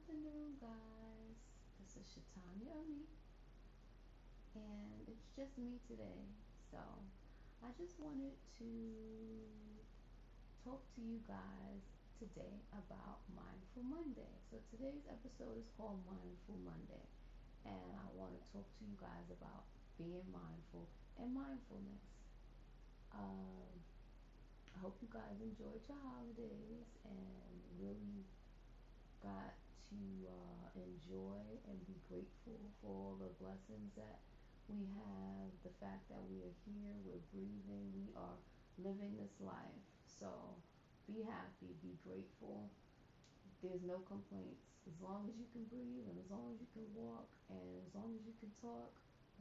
afternoon, guys. This is Shatanya Ami, and it's just me today. So, I just wanted to talk to you guys today about Mindful Monday. So, today's episode is called Mindful Monday, and I want to talk to you guys about being mindful and mindfulness. Um, I hope you guys enjoyed your holidays and really got to enjoy and be grateful for all the blessings that we have, the fact that we are here, we're breathing, we are living this life. So be happy, be grateful. There's no complaints. As long as you can breathe and as long as you can walk and as long as you can talk,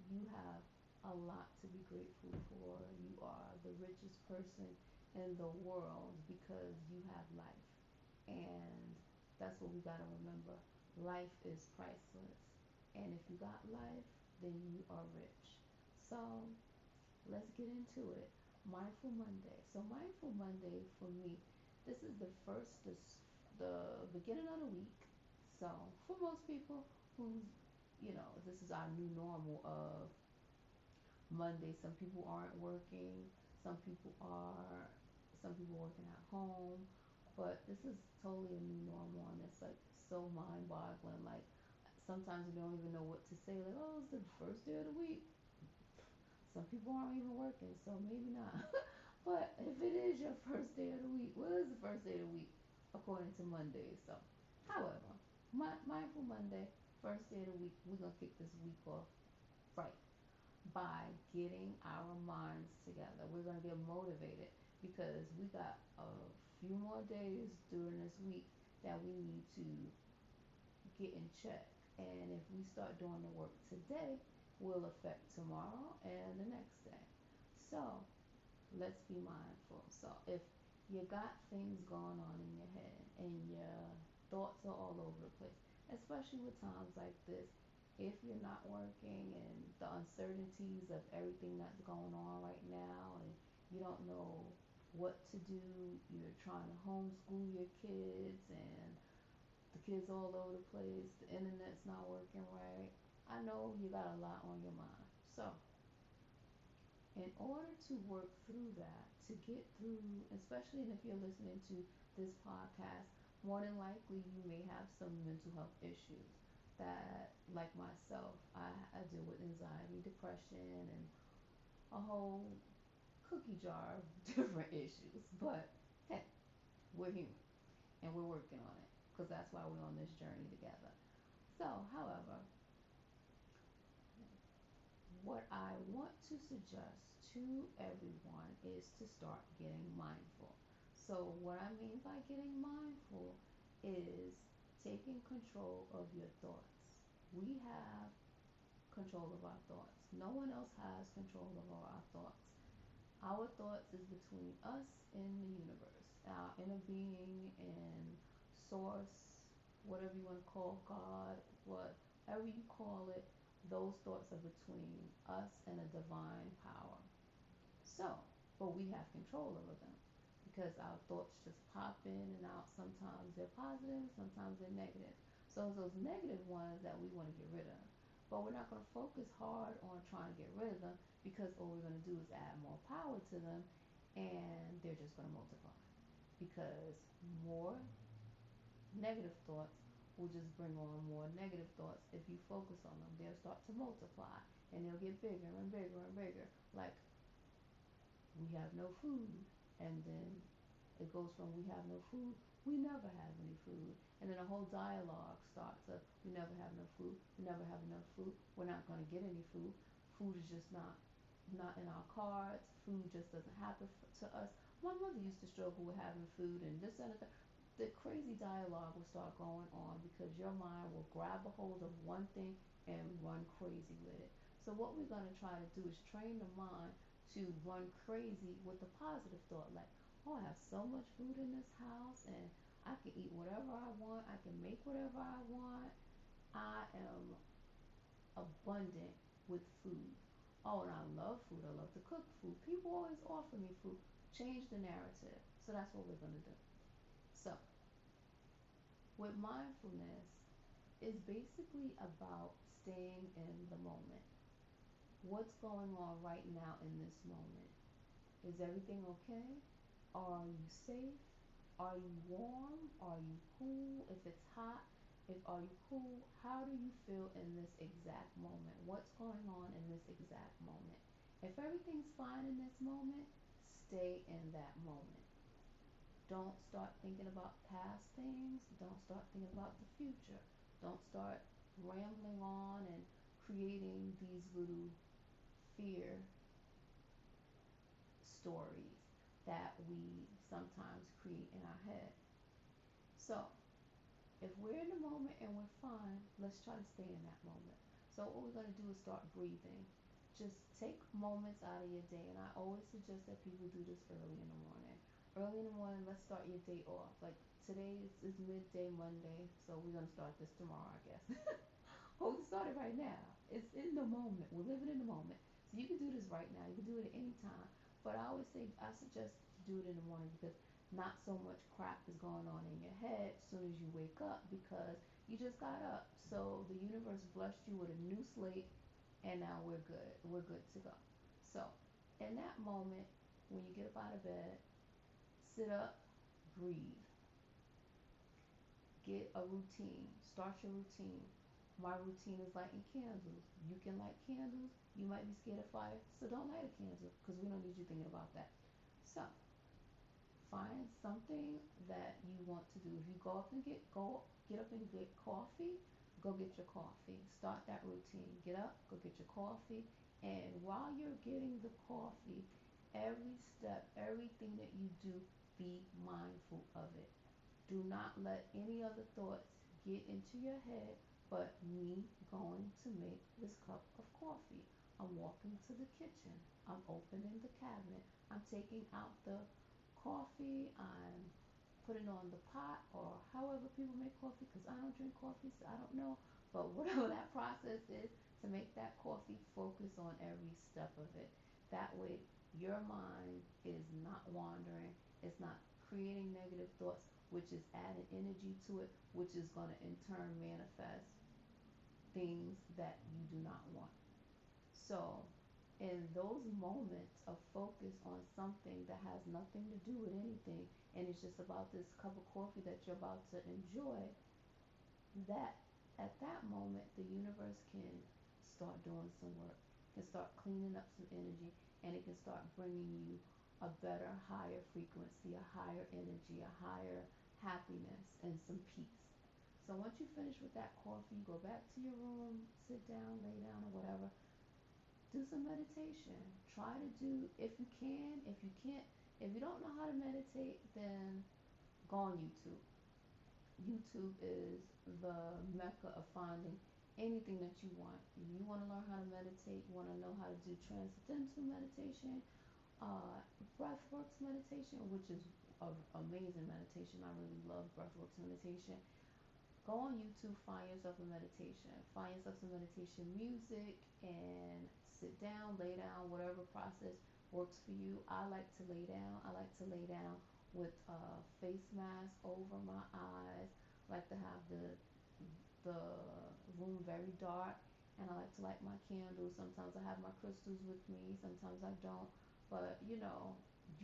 you have a lot to be grateful for. You are the richest person in the world because you have life. And that's what we got to remember. Life is priceless. And if you got life, then you are rich. So let's get into it. Mindful Monday. So Mindful Monday for me, this is the beginning of the week. So for most people who's this is our new normal of Monday. Some people aren't working. Some people are. Some people working at home. But this is totally a new normal, and it's like so mind-boggling. Like sometimes you don't even know what to say. Like, oh, it's the first day of the week. Some people aren't even working, so maybe not. But if it is your first day of the week, what is the first day of the week according to Monday? So, however, Mindful Monday, first day of the week, we're gonna kick this week off right by getting our minds together. We're going to get motivated because we got a few more days during this week that we need to get in check. And if we start doing the work today, will affect tomorrow and the next day. So let's be mindful. So if you got things going on in your head and your thoughts are all over the place, especially with times like this, if you're not working and the uncertainties of everything that's going on right now and you don't know what to do, you're trying to homeschool your kids and the kids all over the place, the internet's not working right. I know you got a lot on your mind. So in order to work through that, to get through, especially if you're listening to this podcast, more than likely you may have some mental health issues that, like myself, I deal with anxiety, depression, and a whole cookie jar of different issues. But hey, we're human and we're working on it because that's why we're on this journey together. So, however, what I want to suggest to everyone is to start getting mindful. So, what I mean by getting mindful is taking control of your thoughts. We have control of our thoughts. No one else has control of our thoughts. Our thoughts is between us and the universe, our inner being and source, whatever you want to call God, whatever you call it, those thoughts are between us and a divine power. So, but we have control over them because our thoughts just pop in and out. Sometimes they're positive, sometimes they're negative. So it's those negative ones that we want to get rid of. But we're not going to focus hard on trying to get rid of them because all we're going to do is add more power to them and they're just going to multiply. Because more negative thoughts will just bring on more negative thoughts. If you focus on them, they'll start to multiply and they'll get bigger and bigger and bigger. Like we have no food, and then it goes from we have no food, we never have any food, and then a whole dialogue starts of we never have enough food, we never have enough food, we're not going to get any food, food is just not in our cards, food just doesn't happen to us. My mother used to struggle with having food and this and that. The crazy dialogue will start going on because your mind will grab a hold of one thing and run crazy with it. So what we're going to try to do is train the mind to run crazy with a positive thought like, oh, I have so much food in this house and I can eat whatever I want, I can make whatever I want, I am abundant with food. Oh, and I love food, I love to cook food, people always offer me food. Change the narrative. So that's what we're going to do. So with mindfulness, is basically about staying in the moment. What's going on right now in this moment? Is everything okay? Are you safe? Are you warm? Are you cool? If it's hot, if are you cool? How do you feel in this exact moment? What's going on in this exact moment? If everything's fine in this moment, stay in that moment. Don't start thinking about past things. Don't start thinking about the future. Don't start rambling on and creating these little fear stories that we sometimes create in our head. So, if we're in the moment and we're fine, let's try to stay in that moment. So, what we're going to do is start breathing. Just take moments out of your day, and I always suggest that people do this early in the morning. Early in the morning, let's start your day off. Like today is midday Monday, so we're going to start this tomorrow, I guess. Oh, we can start it right now. It's in the moment. We're living in the moment. So you can do this right now. You can do it at any time. But I always say I suggest to do it in the morning because not so much crap is going on in your head as soon as you wake up because you just got up. So the universe blessed you with a new slate and now we're good. We're good to go. So in that moment, when you get up out of bed, sit up, breathe, get a routine. Start your routine. My routine is lighting candles. You can light candles. You might be scared of fire, so don't light a candle because we don't need you thinking about that. So find something that you want to do. If you get up and get coffee, go get your coffee. Start that routine. Get up, go get your coffee, and while you're getting the coffee, every step, everything that you do, be mindful of it. Do not let any other thoughts get into your head but me going to make this cup of coffee. I'm walking to the kitchen. I'm opening the cabinet. I'm taking out the coffee. I'm putting on the pot or however people make coffee because I don't drink coffee, so I don't know. But whatever that process is to make that coffee, focus on every step of it. That way, your mind is not wandering, it's not creating negative thoughts, which is adding energy to it, which is going to in turn manifest things that you do not want. So, in those moments of focus on something that has nothing to do with anything, and it's just about this cup of coffee that you're about to enjoy, that at that moment, the universe can start doing some work, can start cleaning up some energy, and it can start bringing you a better, higher frequency, a higher energy, a higher happiness, and some peace. So once you finish with that coffee, you go back to your room, sit down, lay down, or whatever, do some meditation. Try to do, if you can, if you can't, if you don't know how to meditate, then go on YouTube. YouTube is the mecca of finding anything that you want. If you want to learn how to meditate, you want to know how to do transcendental meditation, breathworks meditation, which is an amazing meditation. I really love breathworks meditation. Go on YouTube, find yourself a meditation. Find yourself some meditation music and sit down, lay down, whatever process works for you. I like to lay down. I like to lay down with a face mask over my eyes. I like to have the room very dark, and I like to light my candles. Sometimes I have my crystals with me, sometimes I don't. But you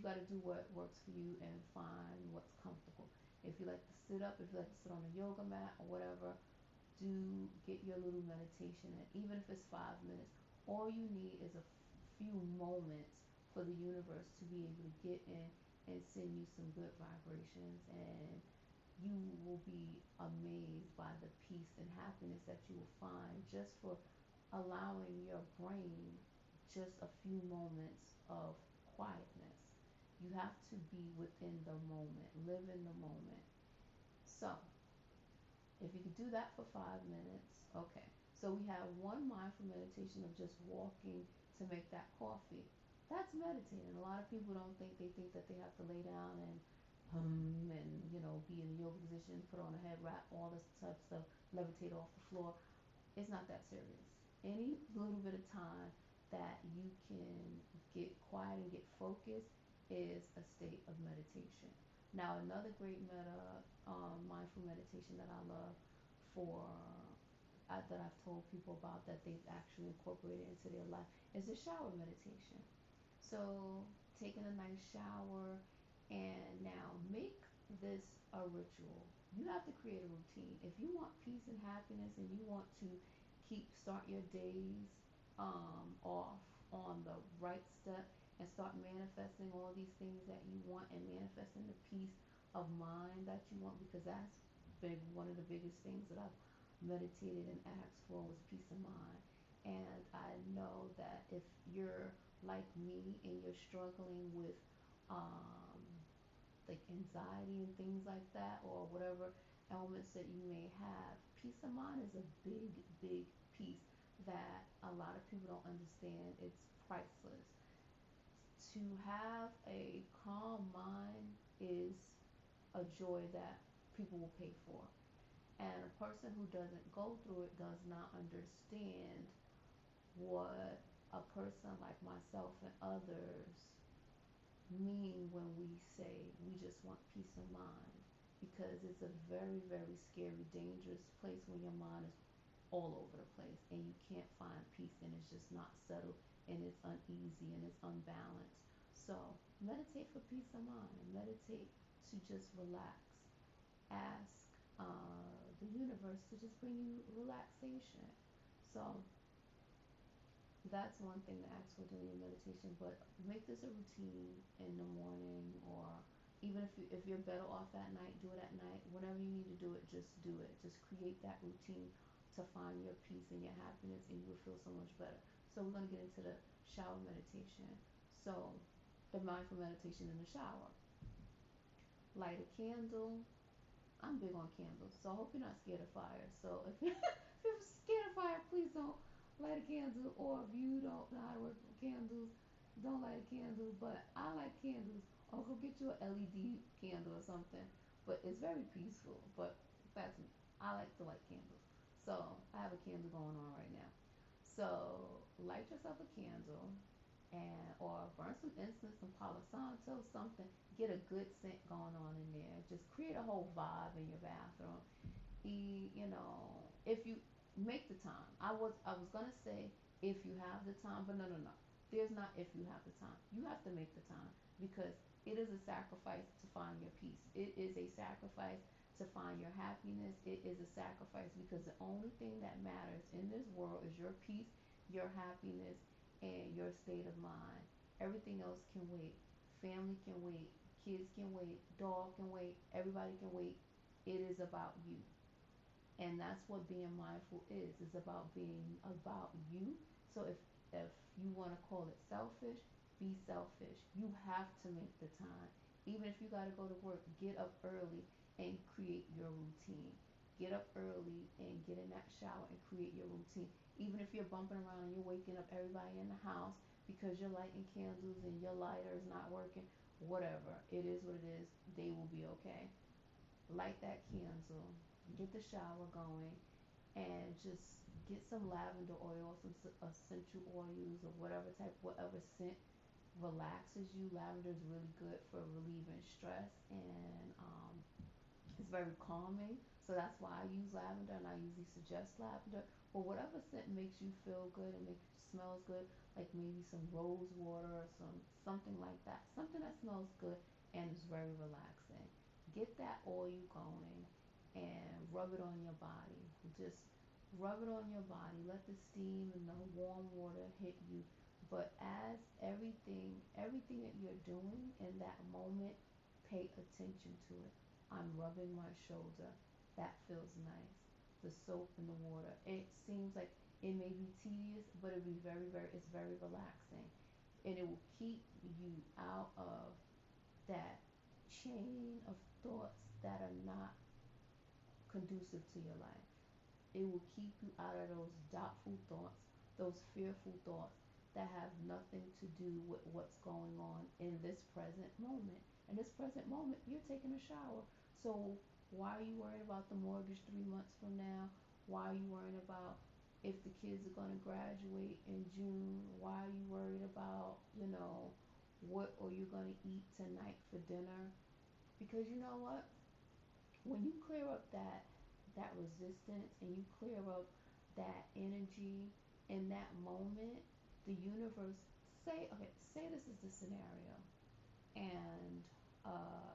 got to do what works for you and find what's comfortable. If you like to sit up, if you like to sit on a yoga mat or whatever, do get your little meditation in. Even if it's 5 minutes, all you need is a few moments for the universe to be able to get in and send you some good vibrations, and you will be amazed by the peace and happiness that you will find just for allowing your brain just a few moments of quietness. You have to be within the moment, live in the moment. So, if you could do that for 5 minutes, okay. So we have one mindful meditation of just walking to make that coffee. That's meditating. A lot of people don't think, they think that they have to lay down and and be in a yoga position, put on a head wrap, all this type of stuff, levitate off the floor. It's not that serious. Any little bit of time that you can get quiet and get focused is a state of meditation. Now, another great mindful meditation that I love for that I've told people about that they've actually incorporated into their life is the shower meditation. So, taking a nice shower, and now make this a ritual. You have to create a routine. If you want peace and happiness and you want to start your days off on the right step and start manifesting all these things that you want and manifesting the peace of mind that you want, because that's been one of the biggest things that I've meditated and asked for was peace of mind. And I know that if you're like me and you're struggling with um, like anxiety and things like that, or whatever ailments that you may have, peace of mind is a big, big piece that a lot of people don't understand. It's priceless. To have a calm mind is a joy that people will pay for. And a person who doesn't go through it does not understand what a person like myself and others mean when we say we just want peace of mind, because it's a very, very scary, dangerous place when your mind is all over the place and you can't find peace and it's just not settled and it's uneasy and it's unbalanced. So, meditate for peace of mind. Meditate to just relax. Ask the universe to just bring you relaxation. So, that's one thing to ask for during your meditation. But make this a routine in the morning, or even if you're better off at night, do it at night. Whenever you need to do it, just do it. Just create that routine to find your peace and your happiness, and you will feel so much better. So we're gonna get into the shower meditation. So the mindful meditation in the shower. Light a candle. I'm big on candles, so I hope you're not scared of fire. So if you're scared of fire, please don't light a candle. Or if you don't know how to work with candles, don't light a candle. But I like candles. Or go get you an LED candle or something. But it's very peaceful. But that's me. I like to light candles. So I have a candle going on right now. So light yourself a candle, and or burn some incense, some Palo Santo, something. Get a good scent going on in there. Just create a whole vibe in your bathroom. If you make the time. I was gonna say if you have the time, but no, no, no. There's not if you have the time. You have to make the time, because it is a sacrifice to find your peace. It is a sacrifice to find your happiness. It is a sacrifice because the only thing that matters in this world is your peace, your happiness, and your state of mind. Everything else can wait. Family can wait. Kids can wait. Dog can wait. Everybody can wait. It is about you. And that's what being mindful is. It's about being about you. So if you want to call it selfish, be selfish. You have to make the time. Even if you got to go to work, get up early and create your routine. Get up early and get in that shower and create your routine. Even if you're bumping around and you're waking up everybody in the house because you're lighting candles and your lighter is not working, whatever. It is what it is. They will be okay. Light that candle, get the shower going, and just get some lavender oil, some essential oils, or whatever scent relaxes you. Lavender is really good for relieving stress, and it's very calming. So that's why I use lavender, and I usually suggest lavender. Or whatever scent makes you feel good and makes smells good, like maybe some rose water or something like that. Something that smells good and is very relaxing. Get that oil going and rub it on your body. Just rub it on your body. Let the steam and the warm water hit you. But as everything that you're doing in that moment, pay attention to it. I'm rubbing my shoulder. That feels nice. The soap and the water. It seems like it may be tedious, but it'll be very, very, it's very relaxing. And it will keep you out of that chain of thoughts that are not conducive to your life. It will keep you out of those doubtful thoughts, those fearful thoughts that have nothing to do with what's going on in this present moment. In this present moment, you're taking a shower. So why are you worried about the mortgage 3 months from now? Why are you worried about if the kids are going to graduate in June? Why are you worried about, what are you going to eat tonight for dinner? Because you know what? When you clear up that resistance and you clear up that energy in that moment, the universe, say, okay, say this is the scenario, and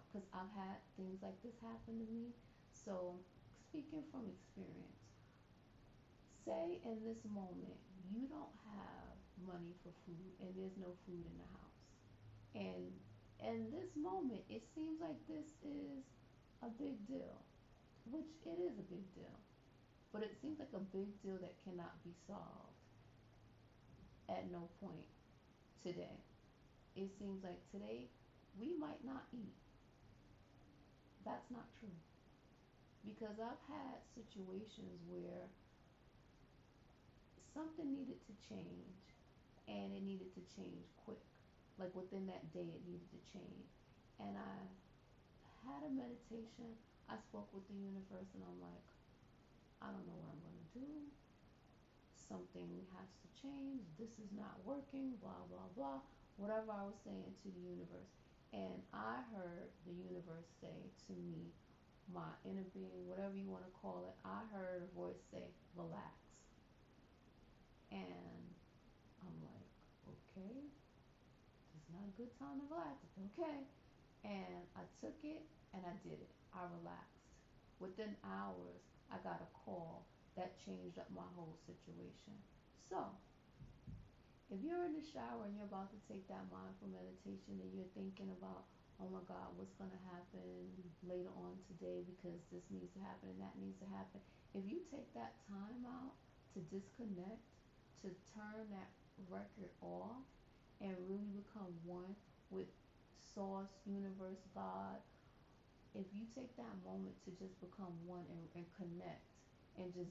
because I've had things like this happen to me, so speaking from experience, say in this moment you don't have money for food and there's no food in the house, and in this moment it seems like this is a big deal, which it is a big deal, but it seems like a big deal that cannot be solved at no point today. It seems like today we might not eat. That's not true, because I've had situations where something needed to change and it needed to change quick. Like within that day, it needed to change. And I had a meditation. I spoke with the universe and I'm like, I don't know what I'm going to do. Something has to change. This is not working, blah, blah, blah. Whatever I was saying to the universe. And I heard the universe say to me, my inner being, whatever you want to call it, I heard a voice say, relax. And I'm like, okay, it's not a good time to relax. It's okay. And I took it and I did it. I relaxed. Within hours, I got a call that changed up my whole situation. So, if you're in the shower and you're about to take that mindful meditation and you're thinking about, oh my God, what's going to happen later on today because this needs to happen and that needs to happen, if you take that time out to disconnect, to turn that record off and really become one with Source, Universe, God, if you take that moment to just become one and connect and just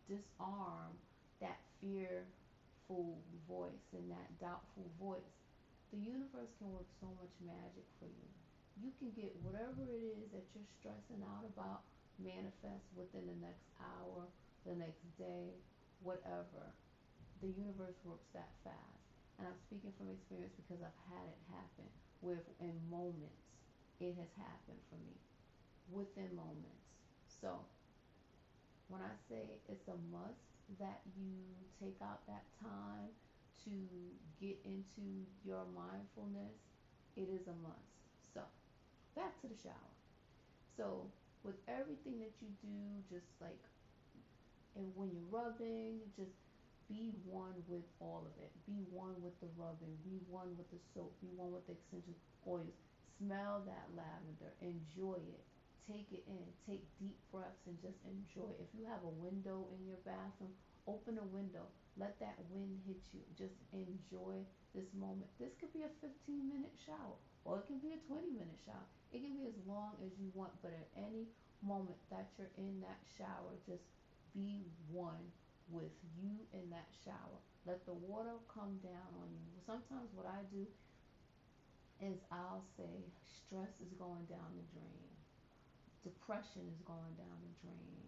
disarm that fearful voice and that doubtful voice, the universe can work so much magic for you. You can get whatever it is that you're stressing out about manifest within the next hour, the next day, whatever. The universe works that fast. And I'm speaking from experience because I've had it happen with in moments. It has happened for me within moments. So when I say it's a must that you take out that time to get into your mindfulness, it is a must. So, back to the shower. So, with everything that you do, just like, and when you're rubbing, just be one with all of it. Be one with the rubbing. Be one with the soap. Be one with the essential oils. Smell that lavender. Enjoy it. Take it in. Take deep breaths and just enjoy it. If you have a window in your bathroom, open a window. Let that wind hit you. Just enjoy this moment. This could be a 15-minute shower or it can be a 20-minute shower. It can be as long as you want, but at any moment that you're in that shower, just be one with you in that shower. Let the water come down on you. Sometimes what I do is I'll say stress is going down the drain. Depression is going down the drain.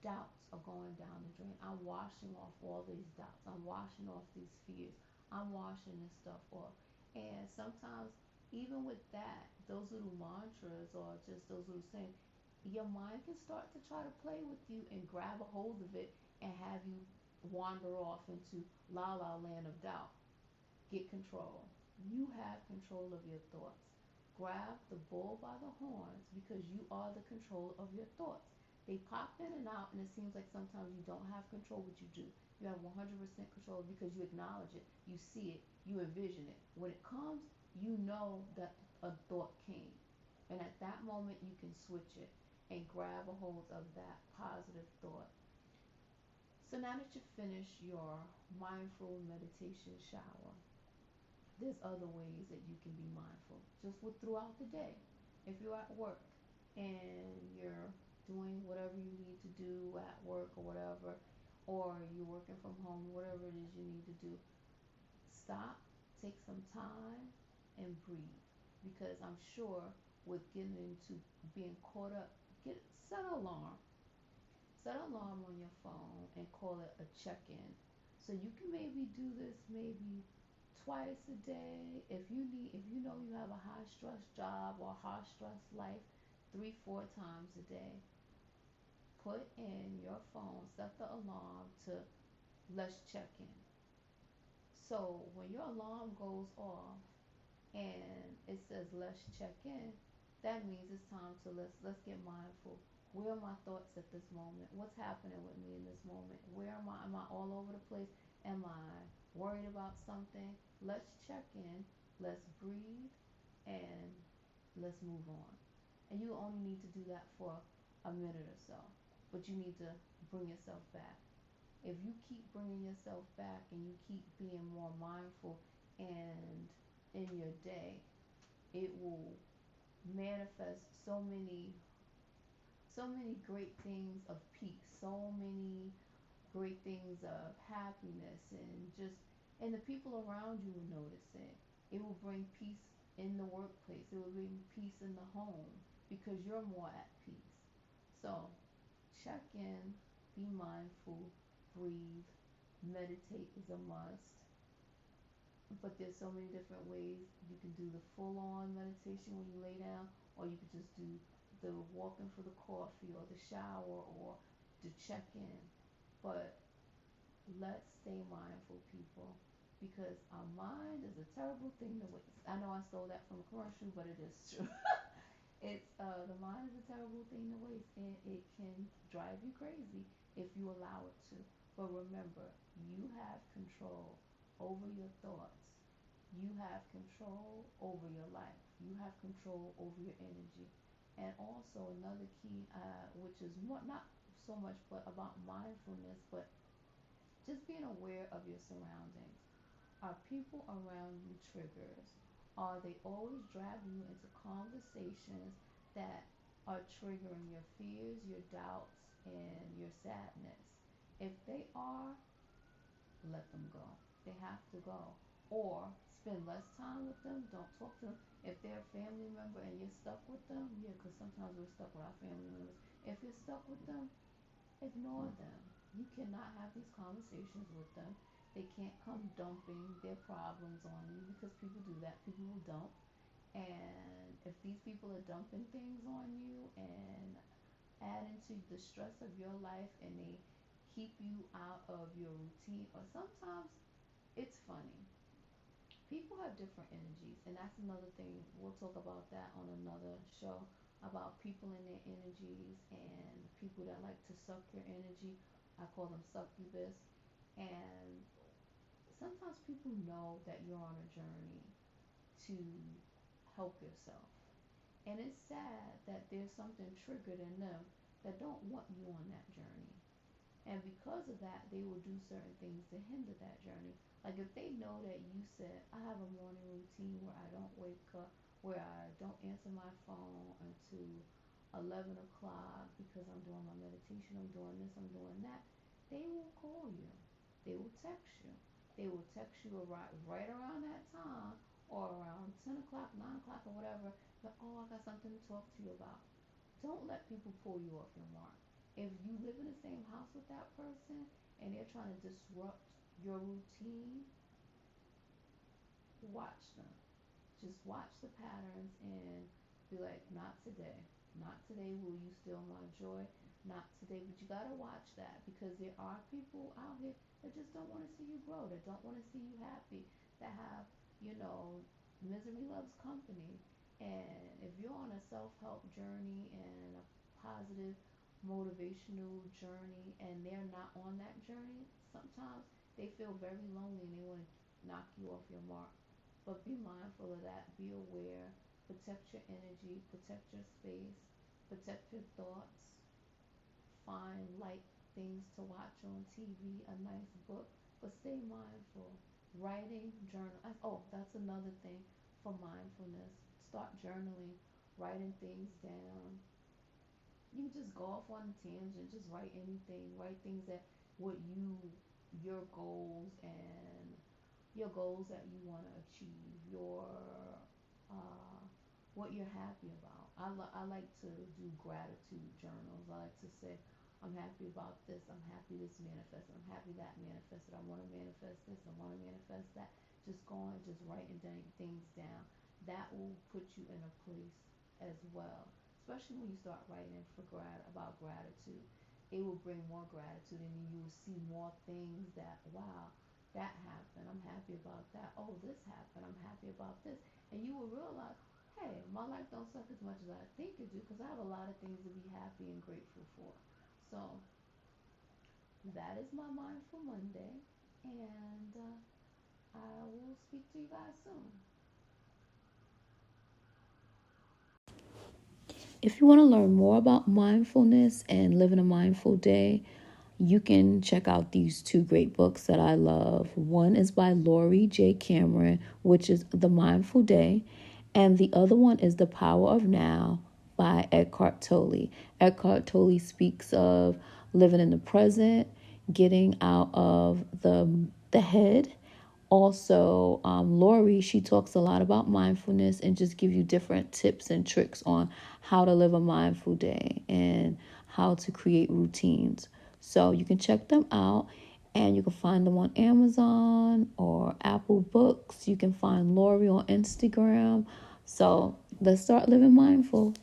Doubts are going down the drain. I'm washing off all these doubts. I'm washing off these fears. I'm washing this stuff off. And sometimes, even with that, those little mantras or just those little sayings, your mind can start to try to play with you and grab a hold of it and have you wander off into la la land of doubt. Get control. You have control of your thoughts. Grab the bull by the horns because you are the control of your thoughts. They pop in and out, and it seems like sometimes you don't have control, but you do. You have 100% control because you acknowledge it, you see it, you envision it. When it comes, you know that a thought came. And at that moment, you can switch it and grab a hold of that positive thought. So now that you finish your mindful meditation shower, there's other ways that you can be mindful just with throughout the day. If you're at work and you're doing whatever you need to do at work or whatever, or you're working from home, whatever it is you need to do, stop, take some time, and breathe. Because I'm sure with getting into being caught up, set an alarm. Set an alarm on your phone and call it a check-in. So you can maybe do this maybe twice a day. If you know you have a high stress job or high stress life, 3, 4 times a day. put in your phone, set the alarm to let's check in. So when your alarm goes off and it says let's check in, that means it's time to let's get mindful. Where are my thoughts at this moment? What's happening with me in this moment? Where am I? Am I all over the place? Am I worried about something? Let's check in. Let's breathe and let's move on. And you only need to do that for a minute or so, but you need to bring yourself back. If you keep bringing yourself back and you keep being more mindful and in your day, it will manifest so many great things of peace, so many great things of happiness, and the people around you will notice it. It will bring peace in the workplace. It will bring peace in the home because you're more at peace. So check in, be mindful, breathe, meditate is a must. But there's so many different ways. You can do the full on meditation when you lay down, or you could just do the walking for the coffee or the shower or the check in. But let's stay mindful, people, because our mind is a terrible thing to waste. I know I stole that from a commercial, but it is true. It's the mind is a terrible thing to waste, and it can drive you crazy if you allow it to. But remember, you have control over your thoughts. You have control over your life. You have control over your energy. And also another key, which is more, not so much but about mindfulness, but just being aware of your surroundings. Are people around you triggers? Are they always dragging you into conversations that are triggering your fears, your doubts, and your sadness? If they are, let them go. They have to go. Or spend less time with them. Don't talk to them. If they're a family member and you're stuck with them, yeah, because sometimes we're stuck with our family members. If you're stuck with them, ignore them. You cannot have these conversations with them. They can't come dumping their problems on you because people do that. People will dump. And if these people are dumping things on you and adding to the stress of your life and they keep you out of your routine, or sometimes it's funny. People have different energies, and that's another thing. We'll talk about that on another show about people and their energies and people that like to suck your energy. I call them succubus. And sometimes people know that you're on a journey to help yourself. And it's sad that there's something triggered in them that don't want you on that journey. And because of that, they will do certain things to hinder that journey. Like if they know that you said, I have a morning routine where I don't wake up, where I don't answer my phone until 11 o'clock because I'm doing my meditation, I'm doing this, I'm doing that, they will call you. They will text you. They will text you right around that time or around 10 o'clock, 9 o'clock, or whatever. But, oh, I got something to talk to you about. Don't let people pull you off your mark. If you live in the same house with that person and they're trying to disrupt your routine, watch them. Just watch the patterns and be like, not today. Not today will you steal my joy. Not today. But you gotta watch that because there are people out here that just don't want to see you grow, that don't want to see you happy, that have, you know, misery loves company. And if you're on a self help journey and a positive motivational journey and they're not on that journey, sometimes they feel very lonely and they want to knock you off your mark. But be mindful of that. Be aware. Protect your energy. Protect your space. Protect your thoughts. Find light things to watch on TV, a nice book, but stay mindful. Writing, journal. Oh, that's another thing for mindfulness. Start journaling, writing things down. You can just go off on a tangent, just write anything. Write things that what your goals and your goals that you want to achieve, your uh, what you're happy about. I like to do gratitude journals. I like to say, I'm happy about this. I'm happy this manifested. I'm happy that manifested. I want to manifest this. I want to manifest that. Just going, just writing things down. That will put you in a place as well. Especially when you start writing about gratitude. it will bring more gratitude, and you will see more things that, wow, that happened. I'm happy about that. Oh, this happened. I'm happy about this. And you will realize, hey, my life don't suck as much as I think it do, because I have a lot of things to be happy and grateful for. So that is my Mindful Monday. And I will speak to you guys soon. If you want to learn more about mindfulness and living a mindful day, you can check out these two great books that I love. One is by Laurie J. Cameron, which is The Mindful Day, and the other one is The Power of Now by Eckhart Tolle. Eckhart Tolle speaks of living in the present, getting out of the head. Also, Lori, she talks a lot about mindfulness and just give you different tips and tricks on how to live a mindful day and how to create routines. So you can check them out, and you can find them on Amazon or Apple Books. You can find Lori on Instagram. So let's start living mindful.